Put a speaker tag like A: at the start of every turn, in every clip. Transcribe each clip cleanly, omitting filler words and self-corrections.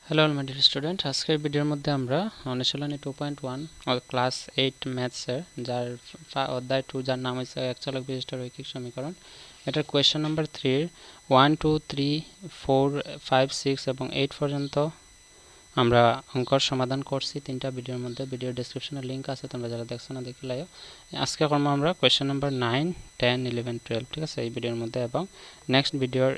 A: Hello all my dear student, আজকের ভিডিওর মধ্যে আমরা অনুশীলনী 2.1 ক্লাস 8 ম্যাথসের যার অধ্যায় 2 যার নাম হচ্ছে এক চলক বিশিষ্ট রৈখিক সমীকরণ, এটার কোয়েশ্চেন নাম্বার 3 1 2 3 4 5 6 এবং 8 পর্যন্ত আমরা অঙ্কর সমাধান করছি তিনটা ভিডিওর মধ্যে। ভিডিও ডেসক্রিপশনে লিঙ্ক আছে, তোমরা যারা দেখছো না দেখে লাইও। আজকে করবো আমরা কোয়েশ্চেন নাম্বার 9 10 11 12, ঠিক আছে, এই ভিডিওর মধ্যে। এবং নেক্সট ভিডিওর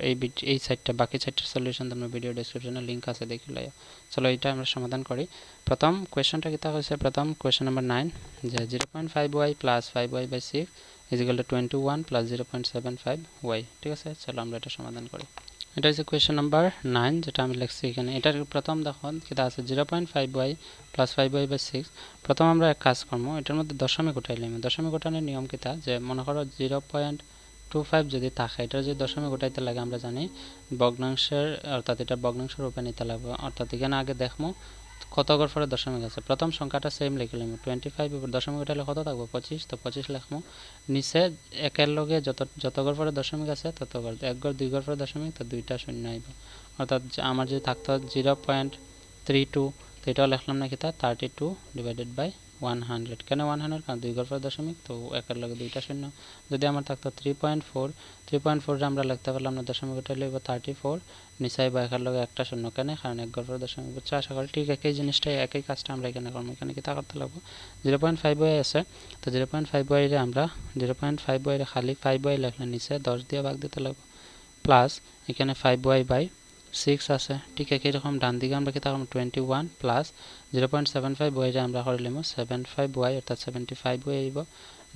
A: এই সাইডটা বাকি সাইডটার সলিউশন তোমরা ভিডিও ডেসক্রিপশনে লিঙ্ক আছে দেখে লাইও। চলো এটা আমরা সমাধান করি। প্রথম কোয়েশ্চেনটা কিতা হয়েছে, প্রথম কোয়েশ্চেন নাম্বার 9 যে 0.5y plus 5y/6 = 21 plus 0.75y, ঠিক আছে। চলো আমরা এটা সমাধান করি। এটা হচ্ছে কোয়েশ্চেন নাম্বার 9 যেটা আমি লিখছি এখানে। এটার প্রথম দেখুন কিতা আছে 0.5y প্লাস 5y/6। প্রথম আমরা এক কাজ করবো, এটার মধ্যে দশমিক উঠাইলাম। দশমিক উঠানোর নিয়ম কিতা, যে মনে করো 0.25 যদি থাকে, এটা যদি দশমিক উঠাইতে লাগে আমরা জানি ভগ্নাংশের, অর্থাৎ এটা ভগ্নাংশের রূপে নিতে লাগবে। অর্থাৎ এখানে আগে দেখবো কত গড় পরে দশমিক আছে। প্রথম সংখ্যাটা সেম লিখলাম 25, উপর দশমিক উঠাইলে কত থাকবো 25, তো 25 লিখবো। নিচে একের লগে যত গড় পরে দশমিক আছে তত গড়, এক গড় দুই গড় পরে দশমিক, তো দুইটা শূন্য আইব। অর্থাৎ আমার যদি থাকতো 0.32, তো এটাও লিখলাম না কিতা 32 / 100। কেন 100? কারণ দুই গড় পরে দশমিক, তো একের লগে দুইটা শূন্য। যদি আমার থাকতো 3.4 আমরা লিখতে পারলাম না, দশমিক উঠাইলে 34, নিচে আইব একের লগে একটা শূন্য। কেন? কারণ এক গড় পরে দশমিক। বুঝছো? আশা করি ঠিক একই জিনিসটাই, একই কাজটা আমরা এখানে করবো। এখানে কিতা করতে লাগবো, 0.5y আছে, তো 0.5y রে আমরা 0.5y রে খালি 5y লিখলে নিচে 10 দিয়ে ভাগ দিতে লাগবে, প্লাস এখানে 5y/6 আছে। ঠিক একই রকম ডান দিকে আমরা কিতা করব 21 প্লাস 0.75y রে আমরা করে লিখব 75y, অর্থাৎ 75y আইব।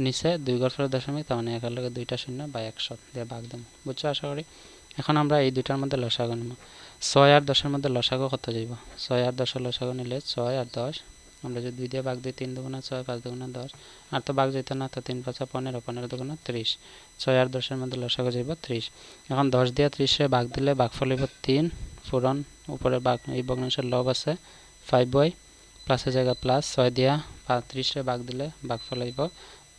A: নিচে দুই গড় পরে দশমিক, তার মানে একের লগে দুইটা শূন্য বা 100 দিয়ে ভাগ দেব। বুঝছো? আশা করি। এখন আমরা এই দুইটার মধ্যে লসাগু নেব। 6 আর 10 এর মধ্যে লসাগু কত যাইব? 6 আর 10 এর লসাগু নিলে 6 আর 10, আমরা যদি 2 দিয়ে ভাগ দিই 3 দুগুণা 6, 5 দুগুণা 10, আর তো ভাগ যেত না, তো 3 5 15, 15 দুগুণা 30। 6 আর 10 এর মধ্যে লসাগু যাইব 30। এখন 10 দিয়ে 30 রে ভাগ দিলে ভাগফল হইব 3 পূরণ, উপরে ভাগ এই ভগ্নাংশের লব আছে 5y, প্লাসের জায়গা প্লাস, 6 দিয়া 30 রে ভাগ দিলে ভাগফল হইব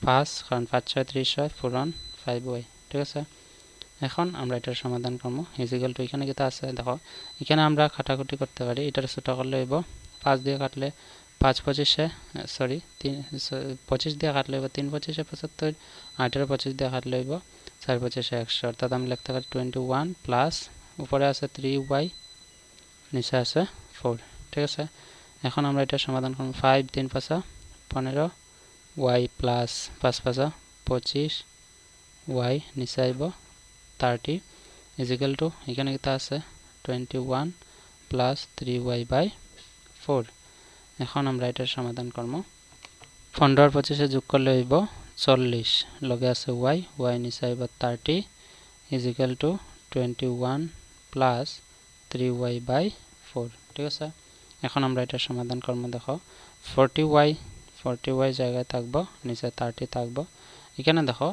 A: 5, কারণ 5 6 30 হয়, পূরণ 5y, ঠিক আছে। এখন আমরা এটার সমাধান করব। ইজিক্যাল টু এখানে কিতা আছে দেখো, এখানে আমরা কাটাকুটি করতে পারি। এটার ছোট করলে হইব 5 দিয়ে কাটলে 5 25 25 দিয়ে কাটলে হইব 3 25 75, 8 25 দিয়ে কাটলে হইব 4 25 100। অর্থাৎ আমি লিখতে পারি 21 প্লাস উপরে আছে 3y, নিচে আছে 4, ঠিক আছে। এখন আমরা এটার সমাধান করব। 5 3 5 15, y প্লাস 5 5 25, y নিচে আইব 30 ইজিক্যাল টু এখানে কিতা আছে 21 প্লাস 3y/4। এখন আমরা এটার সমাধান করব। 15 আর 25 যোগ করলে হইব 40, লগে আছে y নিচে আইব 30 ইজিক্যাল টু 21 প্লাস 3y/4, ঠিক আছে। এখন আমরা এটার সমাধান করব। দেখো 40y জায়গায় থাকবো, নিচে 30 থাকবো। এখানে দেখো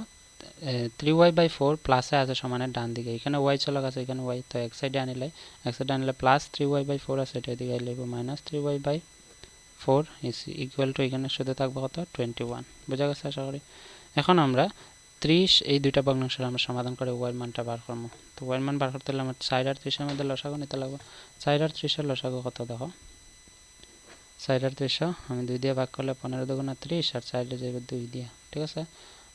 A: 3y/4 প্লাসে আছে সমানের ডান দিকে, এখানে y চলে গেছে, এখানে y, তো এক সাইডে আনিলে প্লাস 3y/4 আছে, এটা এদিকে আইলে মাইনাস 3y/4 ইকুয়াল টু এখানে শুধু থাকবে কত 21। বোঝা গেছে আশা করি। এখন আমরা 30 এই দুইটা ভগ্নাংশের আমরা সমাধান করে y এর মানটা বার করব। তো y এর মান বার করতে হলে আমরা 4 আর 30 এর মধ্যে লসাগু নিতে লাগবে। 4 আর 30 এর লসাগু কত দেখো, 4 আর 30 আমি 2 দিয়ে ভাগ করলে 15 দুগুণা 30, আর 4 দিয়ে যাবে 2 দিয়ে, ঠিক আছে।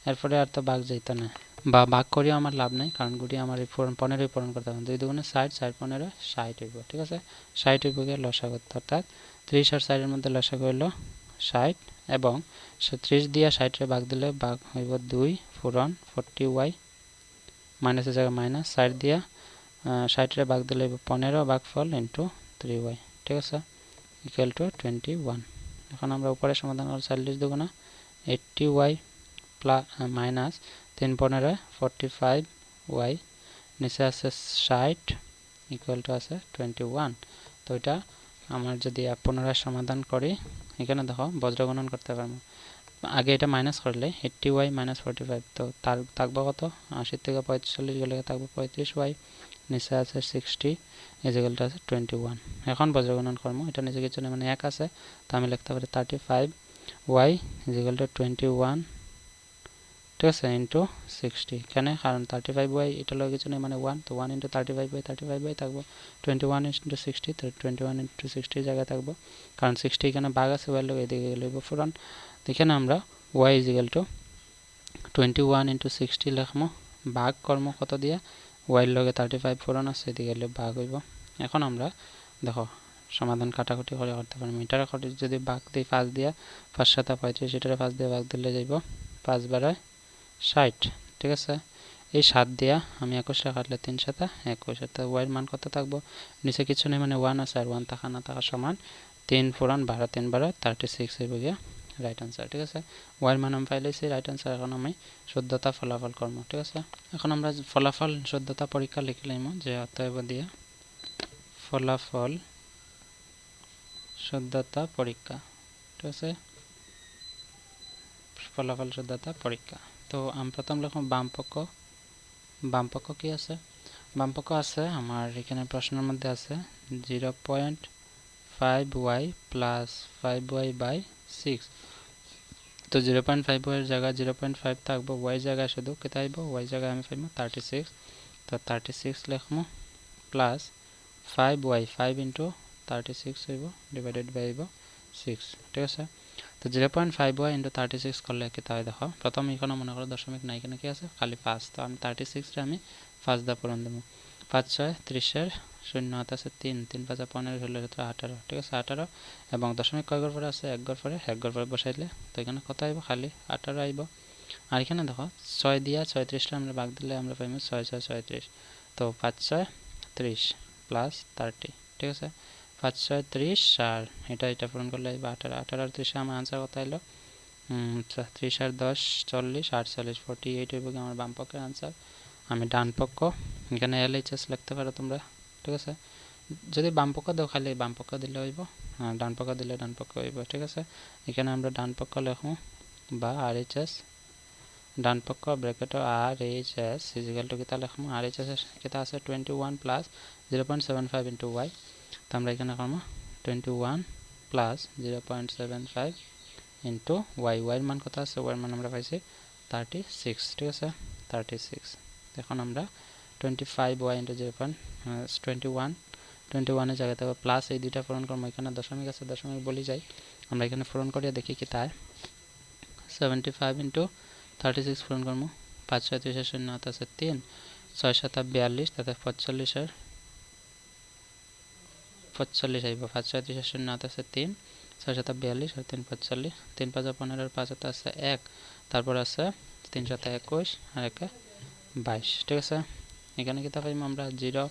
A: এরপরে আর তো ভাগ যাইতো না, বা ভাগ করিও আমার লাভ নাই, কারণ গুটি আমার 15 পূরণ করতে হবে। 2 দুগুণে 60, 4 15 60 হইব, ঠিক আছে। 60 হইব গিয়ে লসাগু, অর্থাৎ 30 আর 4 এর মধ্যে লসাগু হইল 60, এবং 30 দিয়ে 60 রে ভাগ দিলে ভাগ হইব 2 পূরণ 40y, মাইনাসের জায়গায় মাইনাস, 60 দিয়া 60 রে ভাগ দিলে হইব 15 ভাগফল ইন্টু 3y, ঠিক আছে, ইকুয়াল টু 21। এখন আমরা উপরে সমাধান করব 40 দুগুণা 80y মাইনাস 3 15 45y, নিচে আছে 60 ইকুয়াল টু আছে 21। তো এটা আমার যদি পুনরায় সমাধান করি, এখানে দেখো বজ্রগণন করতে পারবো। আগে এটা মাইনাস করলে 80y মাইনাস 45, তো তার থাকবো কত 80 থেকে 45 গেলে থাকবো 35y, নিচে আছে 60 ইজিক্যাল টু আছে 21। এখন বজ্রগণন করবো, এটা নিচে কিছু নেই মানে 1 আছে, তো আমি লিখতে পারি 35y ইজিক্যাল টু 21, ঠিক আছে ইন্টু 60 এখানে কারণ 35y এটা লগে কিছু নেই মানে 1 তো 1 ইন্টু 35y থাকবো 21 ইন্টু 60 তো 21 ইন্টু 60 জায়গায় থাকবো কারণ 60 এখানে ভাগ আছে y লগে এদিকে গেলে ফুরান এখানে আমরা y is equal to 21 into 60 লিখমু ভাগ কর্ম কত দিয়া y লগে 35 ফুরান আছে এদিকে গেলে ভাগ হইব এখন আমরা দেখো সমাধান কাটাকুটি করে করতে পারি মিটার কাটি যদি ভাগ দেই 5 দিয়া 5 7 35 এটারে 5 দিয়ে ভাগ দিলে যাইব 5 বারায় 60 ঠিক আছে এই 7 দিয়া আমি 21 কাটলে 3 7 21 তো y এর মান কত থাকবো নিচে কিছু নেই মানে 1 আছে আর 1 থাকা না থাকা সমান 3 ফুরান 12 3 12 36 হইব গিয়া রাইট आंसर ঠিক আছে y এর মান আমি পাইলেছি রাইট आंसर এখন আমি শুদ্ধতা ফলাফল করব ঠিক আছে এখন আমরা ফলাফল শুদ্ধতা পরীক্ষা লিখলাম যে অতএব দিয়া ফলাফল শুদ্ধতা পরীক্ষা ঠিক আছে ফলাফল শুদ্ধতা পরীক্ষা তো আমি প্রথম লিখব বাম পক্ষ কি আছে বাম পক্ষ আছে আমার এখানে প্রশ্নের মধ্যে আছে 0.5y প্লাস 5y বাই 6 তো 0.5y এর জায়গায় 0.5 থাকবো y জায়গায় শুধু কত আইবো y জায়গায় আমি পাইবো 36 তো 36 লিখমু প্লাস 5y 5 ইনটু 36 হইব ডিভাইডেড বাই 6 ঠিক আছে তো 0.5y ইনটু 36 করলে কি তাই দেখো প্রথম এখানে মনে করো দশমিক নাই এখানে কি আছে খালি 5 তো আমি 36 রে আমি 5 দা পূরণ দেব 5 6 30 এর শূন্য হাতে আছে 3 3 5 15 হলো 18 ঠিক আছে 18 এবং দশমিক কয় ঘর পরে আছে এক ঘর পরে বসাইলে তো এখানে কত আইবো খালি 18 আইবো আর এখানে দেখো 6 দিয়া 36 টা আমরা ভাগ দিলে আমরা পাইবো 6 6 36 তো 5 6 30 প্লাস 30 ঠিক আছে 5 6 30 আর এটা পূরণ করলে 18 18 আর 30 আমার आंसर কত হলো 30 আর 10 40 48 48 হইব আমার বাম পক্ষের आंसर আমি ডান পক্ষ এখানে এলএইচএস লিখতে পারো তোমরা ঠিক আছে যদি বাম পক্ষ দাও খালি বাম পক্ষ দিলে হইব আর ডান পক্ষ দিলে ডান পক্ষ হইব ঠিক আছে এখানে আমরা ডান পক্ষ লিখব বা আরএইচএস ডান পক্ষ bracket RHS is equal to কিতা লিখব আরএইচএস কিতা আছে 21 প্লাস 0.75 ইনটু y তো আমরা এখানে করব 21 প্লাস 0.75 ইনটু y এর মান কত আছে y এর মান আমরা পাইছি 36 ঠিক আছে 36 এখন আমরা 25y ইনটু 21 এর জায়গাতে প্লাস এই দুইটা পূরণ করব এখানে দশমিক আছে দশমিক বলি যাই আমরা এখানে পূরণ করিয়া দেখি কি তাই 75 ইনটু 36 পূরণ করব 5 6 30 এর শূন্য আছে 3 6 7 42 তাতে 45 এর 45 আইব 5 6 30 এর শূন্য আছে 3 6 7 42 আর 3 45 3 5 15 আর 5 আছে 1 তারপর আছে 3 7 21 আর 1 22 ঠিক আছে এখানে কি পাইম আমরা 0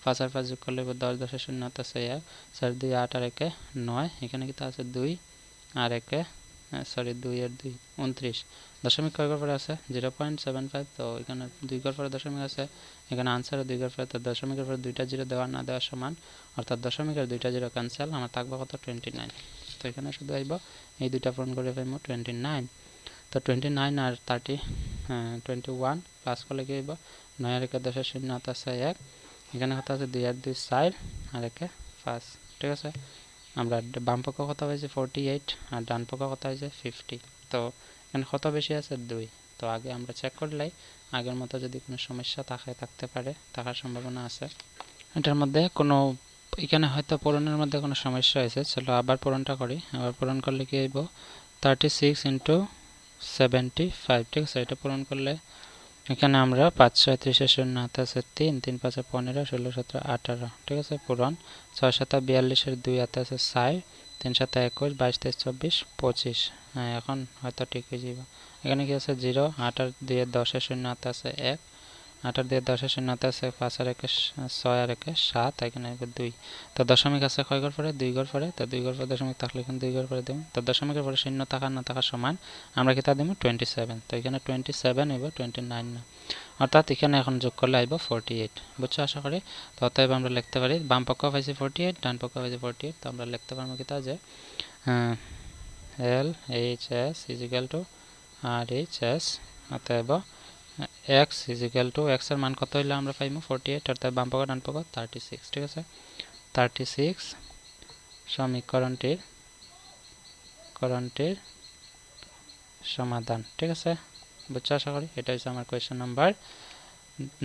A: 5 আর 5 যোগ করলে 10 10 এর শূন্য আছে 1 4 2 8 আর 1 9 এখানে কি আছে 2 আর 1 সরি 2 আর 2 29 দশমিক কয় ঘর পরে আছে 0.75 তো এখানে 2 ঘর পরে দশমিক আছে এখানে आंसर 2 ঘর পরে তো দশমিকের পরে দুইটা জিরো দেওয়া না দেওয়া সমান অর্থাৎ দশমিকের দুইটা জিরো ক্যান্সেল আমার থাকবে কত 29 তো এখানে শুধু আইব এই দুইটা পূরণ করে পাইমু 29 তো 29 আর 30 21 প্লাস করলে কি হইব 9 আর 1 10 এর শূন্য আছে 1 এখানে কত আছে 2 আর 2 4 আর 1 5 ঠিক আছে আমরা বাম পক্ষ কত পাইছি 48 আর ডান পক্ষ কত হইছে 50 তো এখানে কত বেশি আছে 2 তো আগে আমরা চেক করলাই আগের মতো যদি কোনো সমস্যা থাকতে পারে থাকার সম্ভাবনা আছে এটার মধ্যে কোনো এখানে হয়তো পূরণের মধ্যে কোনো সমস্যা হয়েছে চলো আবার পূরণটা করি আবার পূরণ করলে কি হইব 36 ইনটু 75 ঠিক আছে এটা পূরণ করলে এখানে আমরা 5 6 30 এর শূন্য হাতে আছে 3 3 5 15 16 17 18 ঠিক আছে পূরণ 6 7 42 এর 2 হাতে আছে 4 3 7 21 22 23 24 25 হ্যাঁ এখন হয়তো ঠিক হয়ে যাবে এখানে কি আছে 0 8 আর 2 এর 10 এর শূন্য হাতে আছে 1 8 আর 2 এর 10 এর শূন্য হাতে আছে 5 আর 1 6 আর 1 7 এখানে 2 তো দশমিক আছে কয় ঘর পরে 2 ঘর পরে তো 2 ঘর পরে দশমিক থাকলে এখানে 2 ঘর পরে দেব তো দশমিকের পরে শূন্য থাকা না থাকা সমান আমরা কি তা দেব 27 তো এখানে 27 হইব 29 না অর্থাৎ এখানে এখন যোগ করলে আইব 48 বুঝছো আশা করি তো অতএব আমরা লিখতে পারি বাম পক্ষ পাইছি 48 ডান পক্ষ পাইছি 48 তো আমরা লিখতে পারবো কি তা যে L H S is equal to R H S অতএব x is equal to x এর মান কত হইলে আমরা পাইবো 48 অর্থাৎ বাম পক্ষ ডান পক্ষ 36 ঠিক আছে 36 সমীকরণটির সমাধান ঠিক আছে বুঝছো আশা করি। এটা হচ্ছে আমার কোয়েশ্চেন নাম্বার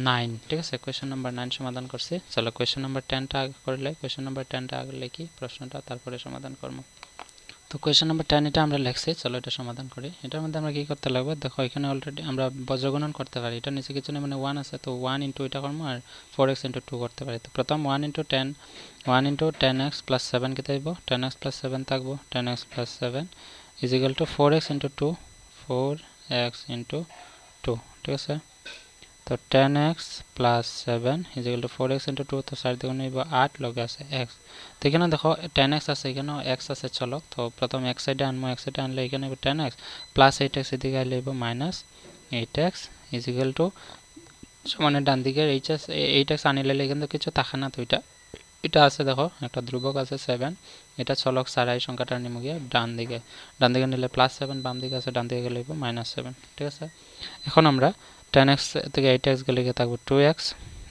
A: 9, ঠিক আছে। কোয়েশ্চেন নাম্বার 9 সমাধান করছি। চলো কোয়েশ্চেন নাম্বার 10টা আগে করলে, কোয়েশ্চেন নাম্বার 10টা আগে লিখি প্রশ্নটা, তারপরে সমাধান করবো। তো কোয়েশ্চেন নাম্বার 10 এটা আমরা লিখছি, চলো এটা সমাধান করি। এটার মধ্যে আমরা কি করতে লাগবে, দেখো এখানে অলরেডি আমরা বজ্রগুণন করতে পারি, এটা নিচে কিছু নেই মানে 1 আছে, তো 1 ইন্টু এটা করবো আর 4x ইন্টু 2 করতে পারি। তো প্রথম 1 ইন্টু 10x প্লাস 7 কেটে দিব, 10x প্লাস 7 থাকবো, 10x plus 7 is equal to 4x into 2, 4x into 2, ঠিক আছে। তো 10x plus 7 is equal to 4x into 2, তো 4 দ্বিগুণ নিব 8, লগে আছে x। তো এখানে দেখো 10x আছে, এখানেও x আছে, চলো তো প্রথম x সাইডে আনবো, x সাইডে আনলে এখানে 10x প্লাস 8x এদিকে আনলে minus 8x is equal to সমানের ডান দিকের 8x আনিলে এখানে তো কিছু থাকে না, তো এটা আছে দেখো একটা ধ্রুবক আছে 7, এটা চলক ছাড়া এই সংখ্যাটা নিমু গিয়ে ডান দিকে নিলে প্লাস 7, বাম দিকে আছে, ডান দিকে গেলে মাইনাস 7, ঠিক আছে। এখন আমরা 10x থেকে 8x গেলে গিয়ে থাকবো 2x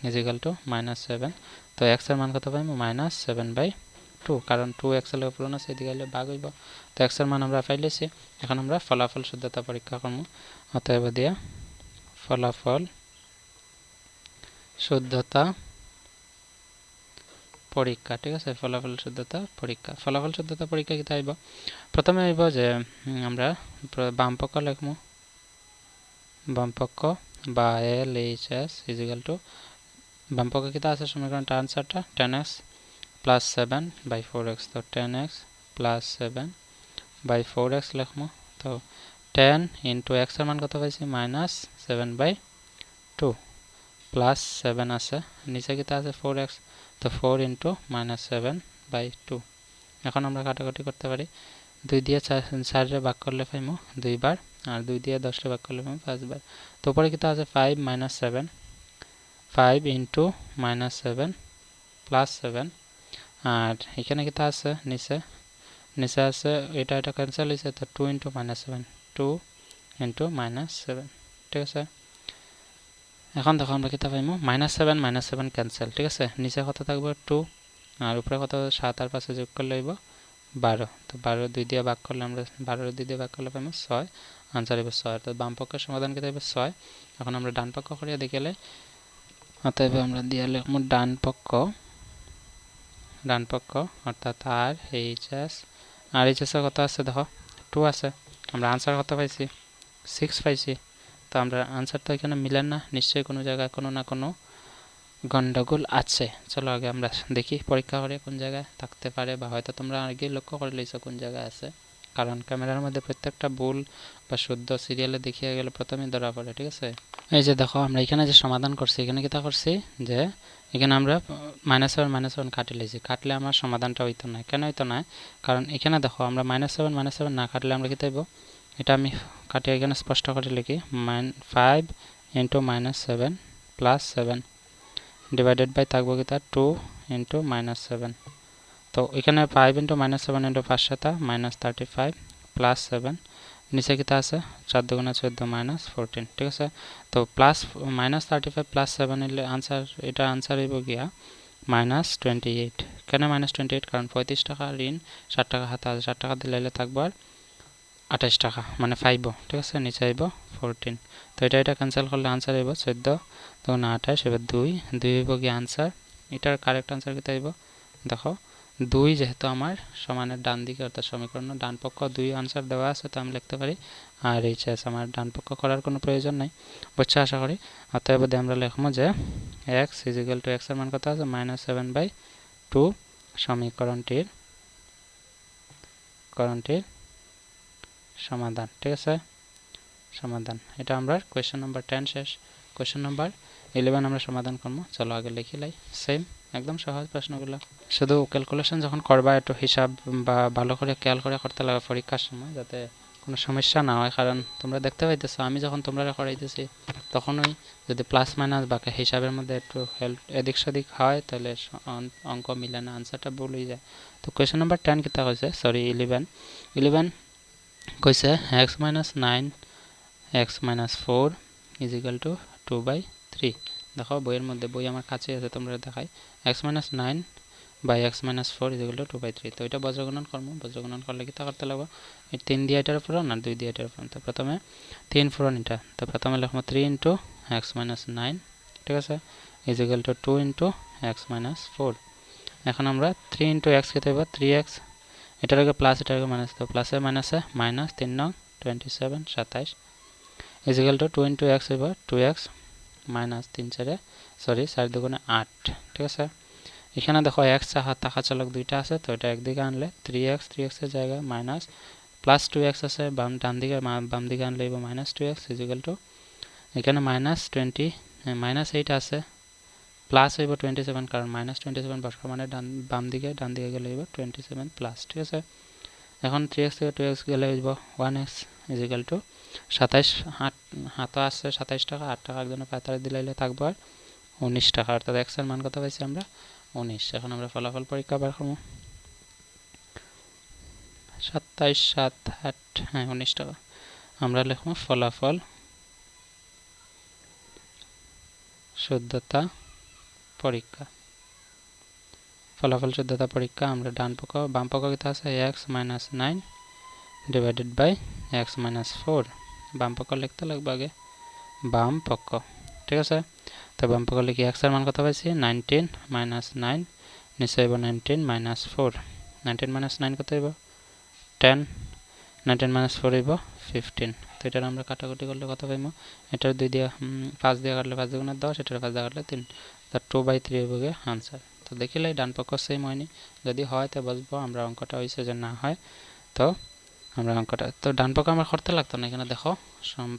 A: is equal to minus 7, তো x এর মান কত পাইবো মাইনাস 7/2, কারণ 2x এর পূরণ আছে, এদিকে গেলে ভাগ হইব। তো x এর মান আমরা পাইলেছি। এখন আমরা ফলাফল শুদ্ধতা পরীক্ষা করব। অতএব দিয়া ফলাফল শুদ্ধতা পরীক্ষা, ঠিক আছে। ফলাফল শুদ্ধতা পরীক্ষা, ফলাফল শুদ্ধতা পরীক্ষা কি আইব, প্রথমে আইব যে আমরা বাম পক্ষ লিখবো, বাম পক্ষ বা LHS ইজ ইকুয়াল টু বাম পক্ষে কিতা আছে সমীকরণটা আনসারটা 10x প্লাস 7/4x, তো 10x প্লাস 7/4x লিখবো। তো 10 ইন্টু x এর মান কত পাইছি মাইনাস 7/2 প্লাস 7 আছে, নিচে কিতা আছে 4x, তো 4 ইন্টু মাইনাস 7/2। এখন আমরা কাটাকাটি করতে পারি, 2 দিয়ে 4 ভাগ করলে পাইমু 2 বার, আর 2 দিয়ে 10 ভাগ করলে পাইমু 5 বার। তো উপরে কিতা আছে 5 মাইনাস 7, 5 ইন্টু মাইনাস 7 প্লাস 7, আর এখানে কিতা আছে নিচে আছে এটা ক্যান্সেল হয়েছে, তো 2 ইন্টু মাইনাস 7, 2 ইন্টু মাইনাস 7, ঠিক আছে। এখন দেখো আমরা কিতা পাইমু মাইনাস 7 ক্যান্সেল, ঠিক আছে। নিচে কত থাকবে 2, আর উপরে কত 7 আর 5 যোগ করলে হইব 12, তো 12 2 দিয়ে ভাগ করলে আমরা 12 2 দিয়ে ভাগ করলে পাইমু 6, আনসার হইব 6। তো বাম পক্ষের সমাধান কিতা হইব 6। এখন আমরা ডান পক্ষ করিয়া দেখিলে, অতএব আমরা দিয়া লিখবো ডান পক্ষ অর্থাৎ আর এইচএস এর কত আছে দেখো 2 আছে, আমরা আনসার কত পাইছি 6 পাইছি। তো আমরা আনসার তো এখানে মিলে না, নিশ্চয়ই কোনো জায়গায় কোনো না কোনো গন্ডগোল আছে। চলো আগে আমরা দেখি পরীক্ষা করে কোন জায়গায় থাকতে পারে, বা হয়তো তোমরা আগে লক্ষ্য করে লইছো কোন জায়গায় আছে, কারণ ক্যামেরার মধ্যে প্রত্যেকটা ভুল বা শুদ্ধ সিরিয়ালে দেখিয়ে গেলে প্রথমেই ধরা পড়ে, ঠিক আছে। এই যে দেখো আমরা এখানে যে সমাধান করছি, এখানে কিতা করছি যে এখানে আমরা -7 কাটি লাইছি, কাটলে আমার সমাধানটা হইতো না। কেন হইতো না, কারণ এখানে দেখো আমরা -7 না কাটলে আমরা কি পাইব, এটা আমি কাটিয়ে এখানে স্পষ্ট করে লিখি 5 ইন্টু -7 প্লাস 7 ডিভাইডেড বাই থাকবো কিতা 2 ইন্টু -7। তো এখানে 5 ইন্টু -7 ইন্টু 5 7 -35 প্লাস 7, নিচে কিতা আছে 4 দুগুণে 14 -14, ঠিক আছে। তো প্লাস -35 প্লাস 7 এর আনসার, এটা আনসার হইব গিয়া -28। কেন -28, কারণ 35 টাকা ঋণ 60 টাকা হাতে আছে, 60 টাকা দিলে থাকবো আর 28 টাকা, মানে 5, ঠিক আছে। নিচে আইব 14, তো এটা ক্যান্সেল করলে আনসার হইব 14 তখন 28, এবার 2 হইব গিয়ে আনসার। এটার কারেক্ট আনসার কিতা হইব দেখো 2, যেহেতু আমার সমানের ডান দিকে অর্থাৎ সমীকরণ ডান পক্ষ 2 আনসার দেওয়া আছে, তো আমি লিখতে পারি আর এইচএস, আমার ডান পক্ষ করার কোনো প্রয়োজন নাই, বুঝছো আশা করি। অতএব আমরা লিখবো যে x is equal to x এর মান কত আছে -7/2 সমীকরণটির সমাধান, ঠিক আছে। সমাধান, এটা আমরা কোয়েশ্চেন নাম্বার 10 শেষ। কোয়েশ্চেন নাম্বার 11 আমরা সমাধান করবো। চলো আগে লিখি লাই, সেম একদম সহজ প্রশ্নগুলো, শুধু ক্যালকুলেশন যখন করবা একটু হিসাব বা ভালো করে খেয়াল করে করতে লাগে পরীক্ষার সময়, যাতে কোনো সমস্যা না হয়। কারণ তোমরা দেখতে পাইতেছো আমি যখন তোমরা করাইতেছি তখনই যদি প্লাস মাইনাস বা হিসাবের মধ্যে একটু হেল্প এদিক সেদিক হয়, তাহলে অঙ্ক মিলে না, আনসারটা ভুল হয়ে যায়। তো কোয়েশ্চেন নাম্বার 10 কিতা কইছে, সরি 11 কইছে x - 9 x - 4 is equal to 2/3। দেখো বইয়ের মধ্যে, বই আমার কাছে আছে, তোমরা দেখাই x - 9 by x minus 4 equal to 2/3 তো এটা বজ্রগুণন করব বজ্রগুণন করলে কি তা করতে লাগবে এই 3 দিয়ে এটার উপর না 2 দিয়ে এটার উপর তো প্রথমে 3 পূরণ এটা তো প্রথমে লিখব 3 ইনটু x মাইনাস 9 ঠিক আছে is equal to 2 into x minus 4 এখন আমরা 3 ইনটু x কে দেব 3x এটার আগে প্লাস এটার আগে মাইনাস তো প্লাসে মাইনাসে মাইনাস 3 নং 27 27 is equal to 2 into x হইব 2x মাইনাস 3 4 সরি 4 দুগুণে 8 ঠিক আছে এখানে দেখো x থাকা চলক দুইটা আছে তো এটা একদিকে আনলে 3x এর জায়গায় মাইনাস প্লাস 2x আছে ডান দিকে বাম দিকে আনলে হইব minus 2x is equal to এখানে মাইনাস 20 মাইনাস 8 আছে প্লাস হইব 27 কারণ মাইনাস 27 বসার মানে বাম দিকে ডান দিকে গেলে হইব 27 প্লাস ঠিক আছে এখন 3x থেকে 2x গেলে হইব 1x ইজ ইকুয়াল টু 27 হাত আছে 27 টাকা 8 টাকা একজনের পাতারে দিলাইলে থাকবে আর 19 টাকা অর্থাৎ x এর মান কত পাইছি আমরা 19 এখন আমরা ফলাফল পরীক্ষা বার করব 27 7 8 হ্যাঁ 19 টাকা আমরা লিখব ফলাফল শুদ্ধতা পরীক্ষা ফলাফল শুদ্ধতা পরীক্ষা আমরা ডান পক্ষ বাম পক্ষ কত আছে x minus 9 divided by x minus 4 বাম পক্ষ লিখতে লাগবে আগে বাম পক্ষ ঠিক আছে তো বাম পক্ষ লিখি x এর মান কত পাইছি 19 মাইনাস 9 নিচে হইব 19 মাইনাস 4 19 মাইনাস 9 কত হইব 10 19 মাইনাস 4 হইব 15 তো এটা আমরা কাটাকুটি করলে কত পাইব এটার 2 দিয়ে 5 দিয়ে কাটলে 5 গুণ 10 এটার 5 দিয়ে কাটলে 3 তো 2/3 হইব आंसर তো দেখিলে ডান পক্ষ সেম হয়নি যদি হয় তো বুঝবো আমরা অঙ্কটা হইছে যে না হয় তো আমরা অঙ্কটা তো ডান পক্ষ আমরা করতে লাগতো না এখানে দেখো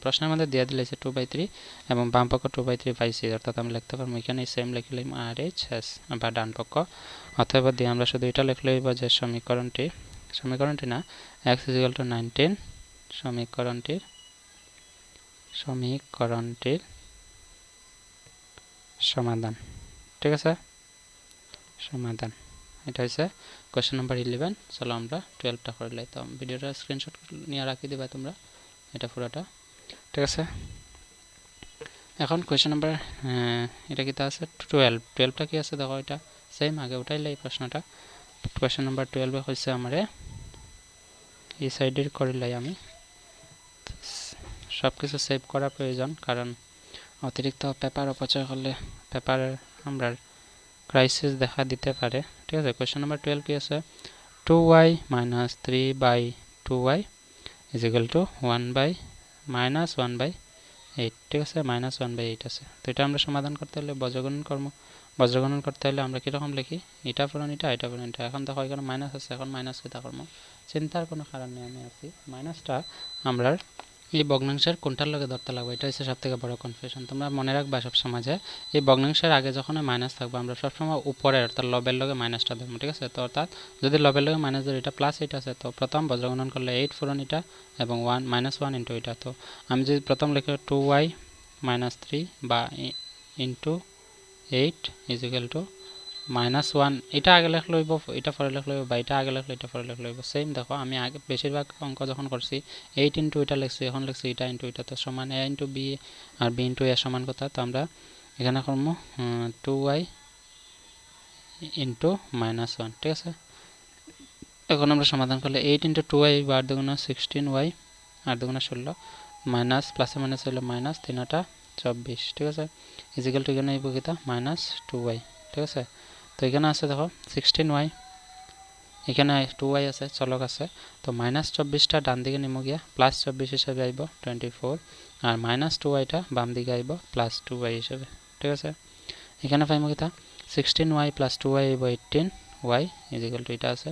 A: প্রশ্নের মধ্যে দিয়ে দিলেছে 2/3 এবং বাম পক্ষ 2/3 পাইছি অর্থাৎ আমি লিখতে পারবো এখানে সেম লিখলাম RHS বা ডান পক্ষ অথবা দিয়ে আমরা শুধু এটা লিখলেই হবে যে সমীকরণটি না x = 19 সমীকরণটির সমাধান ঠিক আছে সমাধান এটা হইছে কোশ্চেন নাম্বার 11 চলো আমরা 12টা করে লইতাম ভিডিওটা স্ক্রিনশট নিয়ে রাখি দিবা তোমরা এটা পুরোটা ঠিক আছে এখন কোশ্চেন নাম্বার এটা কিটা আছে 12টা কি আছে দেখো এটা সেম আগে উঠাইলে এই প্রশ্নটা কোশ্চেন নাম্বার 12 হইছে আমারে এই সাইডের করিলাই আমি সবকিছু সেভ করা প্রয়োজন কারণ অতিরিক্ত পেপার অপচয় করলে পেপারের আমরা ক্রাইসিস দেখা দিতে পারে ঠিক আছে কোশ্চেন নাম্বার 12 কি আছে 2y minus 3 by 2y is equal to 1 by minus 1 by 8 ঠিক আছে minus 1 by 8 আছে তো এটা আমরা সমাধান করতে হলে বজ্রগণন করতে হলে আমরা কি রকম লিখি এটা পূরণ এটা পূরণ এটা এখন দেখো এখানে মাইনাস আছে এখন মাইনাস কি তা করব চিন্তার কোনো কারণ নেই আমি আছি মাইনাসটা আমরা এই ভগ্নাংশের কোনটার লগে ধরতে লাগবে এটা হচ্ছে সবথেকে বড় কনফিউশন তোমরা মনে রাখবা সব সময় যে এই ভগ্নাংশের আগে যখন মাইনাস থাকবে আমরা সব সময় উপরে অর্থাৎ লবের লগে মাইনাসটা ধরব ঠিক আছে তো অর্থাৎ যদি লবের লগে মাইনাস ধরি এটা প্লাস 8 আছে তো প্রথম বজ্রগণন করলে 8 পূরণ এটা এবং 1 -1 ইনটু এটা তো আমি যদি প্রথম লিখি 2y - 3 বা ইনটু 8 ইজ ইকুয়াল টু -1 এটা আগে লিখলে হইব এটা পরে লিখলে হইব বা এটা আগে লিখলে এটা পরে লিখলে হইব সেম দেখো আমি আগে বেশিরভাগ অঙ্ক যখন করছি 8 ইনটু এটা লিখছি এখন লিখছি এটা ইনটু এটা তো সমান a ইনটু b আর b ইনটু a সমান কথা তো আমরা এখানে করব 2y ইনটু -1 ঠিক আছে এখন আমরা সমাধান করলে 8 ইনটু 2y বার দুগুণ 16y আর দুগুণ 16 মাইনাস প্লাসে মাইনাস হলো মাইনাস 3টা 24 ঠিক আছে ইকুয়াল টু এখানে হইব কিটা -2y ঠিক আছে তো এখানে আছে দেখো 16y এখানে 2y আছে চলক আছে তো -24টা ডান দিকে নিমু গিয়া +24 হিসাবে আইব 24 আর -2y টা বাম দিকে আইব +2y হিসাবে ঠিক আছে এখানে পাইমু কিটা 16y + 2y আইব 18y ইকুয়াল টু এটা আছে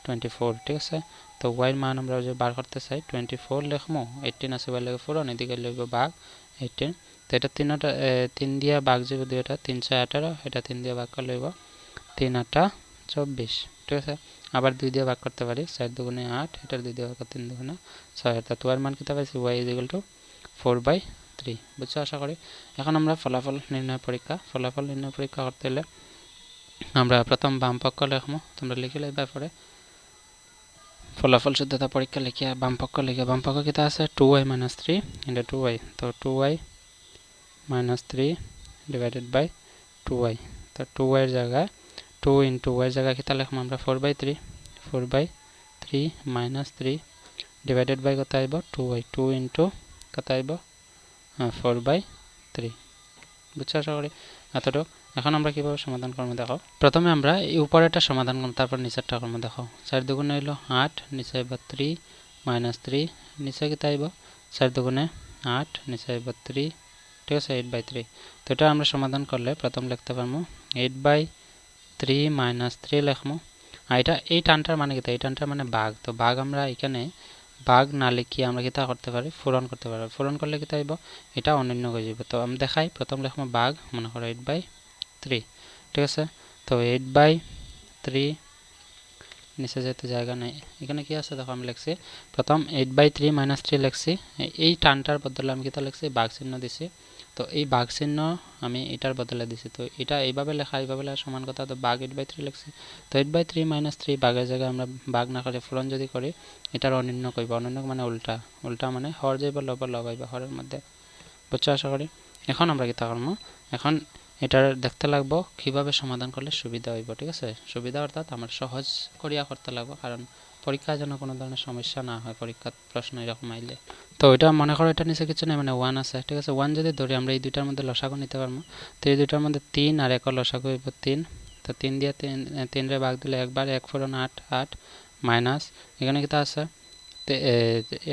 A: 24 ঠিক আছে তো y এর মান আমরা যে বার করতে চাই 24 লিখমু 18 আছে বলে পুরো এদিকে লিখব ভাগ 18 তো এটা 3 দিয়ে ভাগ যাব দুইটা 3 6 18 এটা 3 দিয়ে ভাগ করলে হইব 3 8 24 ঠিক আছে আবার 2 দিয়ে ভাগ করতে পারি 4 দুগুণে 8 এটার 2 দিয়ে ভাগ 3 দুগুণে 6 অর্থাৎ y এর মান কত পাইছি y = 4/3 বুঝছো আশা করি এখন আমরা ফলাফল নির্ণয় পরীক্ষা করতে হলে আমরা প্রথম বাম পক্ষ লিখমু তোমরা লিখে লইবা পরে ফলাফল শুদ্ধতা পরীক্ষা লিখিয়া বাম পক্ষ কিটা আছে 2y - 3 into 2y তো 2y - 3 ডিভাইডেড বাই 2y তো 2y এর জায়গায় 2 ইন্টু y জায়গা কিতা লিখম আমরা 4/3 মাইনাস 3 ডিভাইডেড বাই কত আইব 2y 2 ইন্টু কত আইব 4/3 বুঝছো আশা করি এতটুকু এখন আমরা কিভাবে সমাধান করব দেখো প্রথমে আমরা এই উপরেরটা সমাধান করব তারপর নিচেরটা করব দেখো 4 দুগুণে হইলো 8 নিচে আইব 3 মাইনাস 3 নিচে কিতা আইব 4 দুগুণে 8 নিচে আইব 3 ঠিক আছে 8/3 তো এটা আমরা সমাধান করলে প্রথম লিখতে পারবো 8/3 মাইনাস 3 লিখমু আর এটা এই টানটার মানে কিতা এই টানটার মানে ভাগ তো ভাগ আমরা এখানে ভাগ না লিখি আমরা কিতা করতে পারি পূরণ করতে পারি পূরণ করলে কিতা আইব এটা অনন্য হয়ে যাবে তো আমি দেখাই প্রথম লিখমু ভাগ মনে করো 8/3 ঠিক আছে তো 8/3 নিচে যেতে জায়গা নাই এখানে কি আছে দেখো আমি লিখছি প্রথম 8/3 মাইনাস 3 লিখছি এই টানটার বদলে আমি কিতা লিখছি ভাগ চিহ্ন দিছি তো এই ভাগ চিহ্ন আমি এটার বদলে দিছি তো এটা এইভাবে লেখা এইভাবে লেখা সমান কথা তো ভাগ 8/3 লিখছি তো 8/3 মাইনাস 3 ভাগের জায়গায় আমরা ভাগ না করে পূরণ যদি করি এটার অনন্য কইব অনন্য মানে উল্টা উল্টা মানে হর যাইব লব লগাইব হরের মধ্যে বুঝছো আশা করি এখন আমরা কিতা করব এখন এটার দেখতে লাগবো কিভাবে সমাধান করলে সুবিধা হইব ঠিক আছে সুবিধা অর্থাৎ আমার সহজ করিয়া করতে লাগবো কারণ পরীক্ষায় যেন কোনো ধরনের সমস্যা না হয় পরীক্ষার প্রশ্ন এরকম আইলে তো এটা মনে করো এটা নিচে কিছু নেই মানে 1 আছে ঠিক আছে 1 যদি ধরি আমরা এই দুইটার মধ্যে লসাগু নিতে পারবো তো এই দুইটার মধ্যে 3 আর 1 লসাগু হইব 3 তো 3 দিয়ে 3 রে ভাগ দিলে একবার 1 4 8 8 মাইনাস এখানে কিটা আছে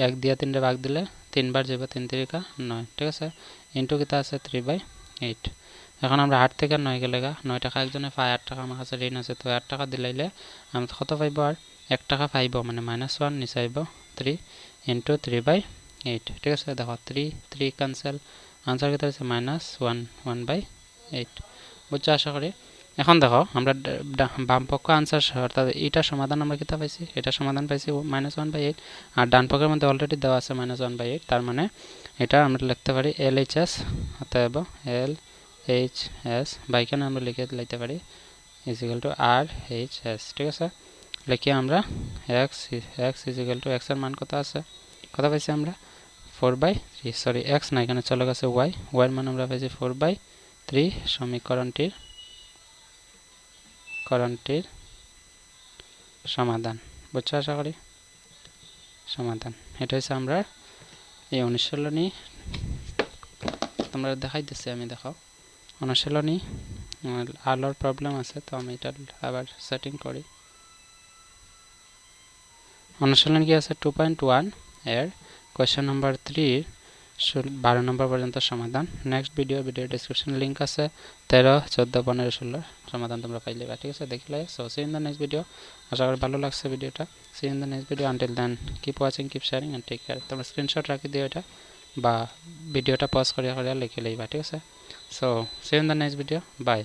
A: 1 দিয়ে 3 রে ভাগ দিলে 3 বার যাবে 3 3 9 ঠিক আছে ইনটু কিটা আছে 3/8 এখন আমরা 8 থেকে 9 গেলে 9 টাকা একজনে পায় 8 টাকা আমার কাছে ঋণ আছে তো 8 টাকা দিলাইলে আমি কত পাইব আর 1 টাকা পাইব মানে -1 নিচে আইব 3 ইনটু 3/8 ঠিক আছে দেখো 3 3 ক্যান্সেল आंसर কত হইছে -1 1/8 বুঝছো আশা করি এখন দেখো আমরা বাম পক্ষ आंसर অর্থাৎ এটা সমাধান আমরা কিতা পাইছি এটা সমাধান পাইছি -1/8 আর ডান পক্ষের মধ্যে অলরেডি দেওয়া আছে -1/8 তার মানে এটা আমরা লিখতে পারি LHS অতএব LHS বা এখানে আমরা লিখে দিতে পারি =RHS ঠিক আছে লিখি আমরা x x এর মান কত আছে কত পাইছি আমরা 4/3 সরি x না এখানে চলে গেছে y এর মান আমরা পাইছি 4/3 সমীকরণটির সমাধান বুঝছো আশা করি সমাধান এটা হচ্ছে আমরা এই অনুশীলনী তোমরা দেখাই দিচ্ছি আমি দেখো অনুশীলনী আলোর প্রবলেম আছে তো আমি এটা আবার সেটিং করি অনুশীলনী কি আছে 2.1 এর কোশ্চেন নাম্বার 3 12 নম্বর পর্যন্ত সমাধান নেক্সট ভিডিও ডেসক্রিপশন লিংক আছে 13 14 15 16 সমাধান তোমরা পাইলে ঠিক আছে দেখলে so see in the next video আশা করি ভালো লাগছে ভিডিওটা see in the next video until then keep watching keep sharing and take care তোমরা স্ক্রিনশট রাখি দিও এটা বা ভিডিওটা পজ করে লিখে লইবা ঠিক আছে so see in the next video by